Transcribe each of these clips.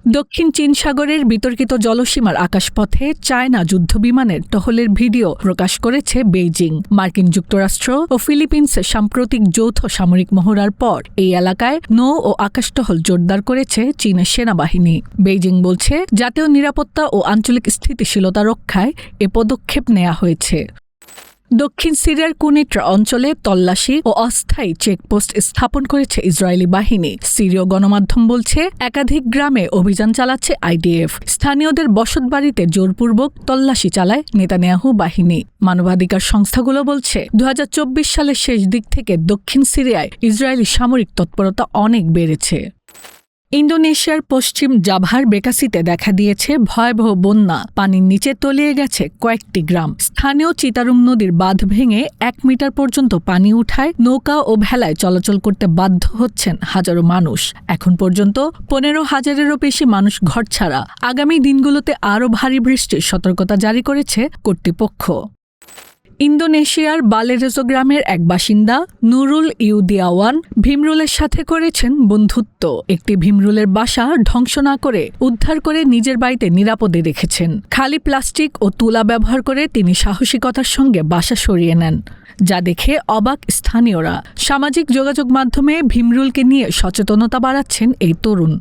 দক্ষিণ চীন সাগরের বিতর্কিত জলসীমার আকাশপথে চায়না যুদ্ধবিমানের টহলের ভিডিও প্রকাশ করেছে বেইজিং। মার্কিন যুক্তরাষ্ট্র ও ফিলিপিন্সে সাম্প্রতিক যৌথ সামরিক মহড়ার পর এই এলাকায় নৌ ও আকাশ টহল জোরদার করেছে চীনের সেনাবাহিনী। বেইজিং বলছে, জাতীয় নিরাপত্তা ও আঞ্চলিক স্থিতিশীলতা রক্ষায় এ পদক্ষেপ নেওয়া হয়েছে। দক্ষিণ সিরিয়ার কুনিট্রা অঞ্চলে তল্লাশি ও অস্থায়ী চেকপোস্ট স্থাপন করেছে ইসরায়েলি বাহিনী। সিরীয় গণমাধ্যম বলছে, একাধিক গ্রামে অভিযান চালাচ্ছে আইডিএফ। স্থানীয়দের বসতবাড়িতে জোরপূর্বক তল্লাশি চালায় নেতানিয়াহু বাহিনী। মানবাধিকার সংস্থাগুলো বলছে, 2024 সালের শেষ দিক থেকে দক্ষিণ সিরিয়ায় ইসরায়েলি সামরিক তৎপরতা অনেক বেড়েছে। ইন্দোনেশিয়ার পশ্চিম জাভার বেকাসিতে দেখা দিয়েছে ভয়াবহ বন্যা। পানির নিচে তলিয়ে গেছে কয়েকটি গ্রাম। স্থানীয় চিতারুম নদীর বাঁধ ভেঙে 1 মিটার পর্যন্ত পানি উঠায় নৌকা ও ভেলায় চলাচল করতে বাধ্য হচ্ছেন হাজারো মানুষ। এখন পর্যন্ত 15,000-এরও বেশি মানুষ ঘরছাড়া। আগামী দিনগুলোতে আরও ভারী বৃষ্টির সতর্কতা জারি করেছে কর্তৃপক্ষ। ইন্দোনেশিয়ার বালেরেজো গ্রামের এক বাসিন্দা নুরুল ইউদিয়াওয়ান ভীমরুলের সাথে করেছেন বন্ধুত্ব। একটি ভীমরুলের বাসা ধ্বংস না করে উদ্ধার করে নিজের বাড়িতে নিরাপদে রেখেছেন। খালি প্লাস্টিক ও তুলা ব্যবহার করে তিনি সাহসিকতার সঙ্গে বাসা সরিয়ে নেন, যা দেখে অবাক স্থানীয়রা। সামাজিক যোগাযোগ মাধ্যমে ভীমরুলকে নিয়ে সচেতনতা বাড়াচ্ছেন এই তরুণ।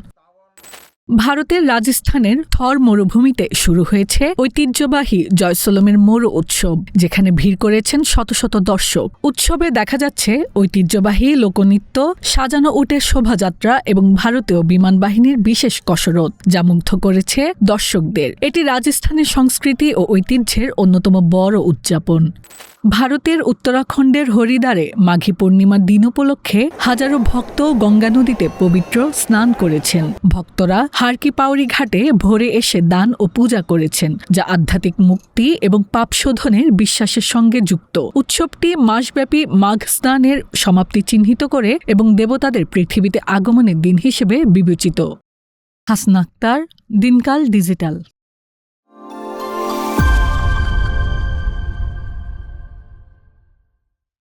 ভারতের রাজস্থানের থর মরুভূমিতে শুরু হয়েছে ঐতিহ্যবাহী জয়সলমের মরু উৎসব, যেখানে ভিড় করেছেন শত শত দর্শক। উৎসবে দেখা যাচ্ছে ঐতিহ্যবাহী লোকনৃত্য, সাজানো উটের শোভাযাত্রা এবং ভারতীয় বিমান বাহিনীর বিশেষ কসরত, যা মুগ্ধ করেছে দর্শকদের। এটি রাজস্থানের সংস্কৃতি ও ঐতিহ্যের অন্যতম বড় উদযাপন। ভারতের উত্তরাখণ্ডের হরিদ্বারে মাঘী পূর্ণিমার দিন উপলক্ষে হাজারো ভক্ত গঙ্গা নদীতে পবিত্র স্নান করেছেন। ভক্তরা হারকি পাউরি ঘাটে ভোরে এসে দান ও পূজা করেছেন, যা আধ্যাত্মিক মুক্তি এবং পাপ শোধনের বিশ্বাসের সঙ্গে যুক্ত। উৎসবটি মাসব্যাপী মাঘ স্নানের সমাপ্তি চিহ্নিত করে এবং দেবতাদের পৃথিবীতে আগমনের দিন হিসেবে বিবেচিত। হাসনা আক্তার, দিনকাল ডিজিটাল।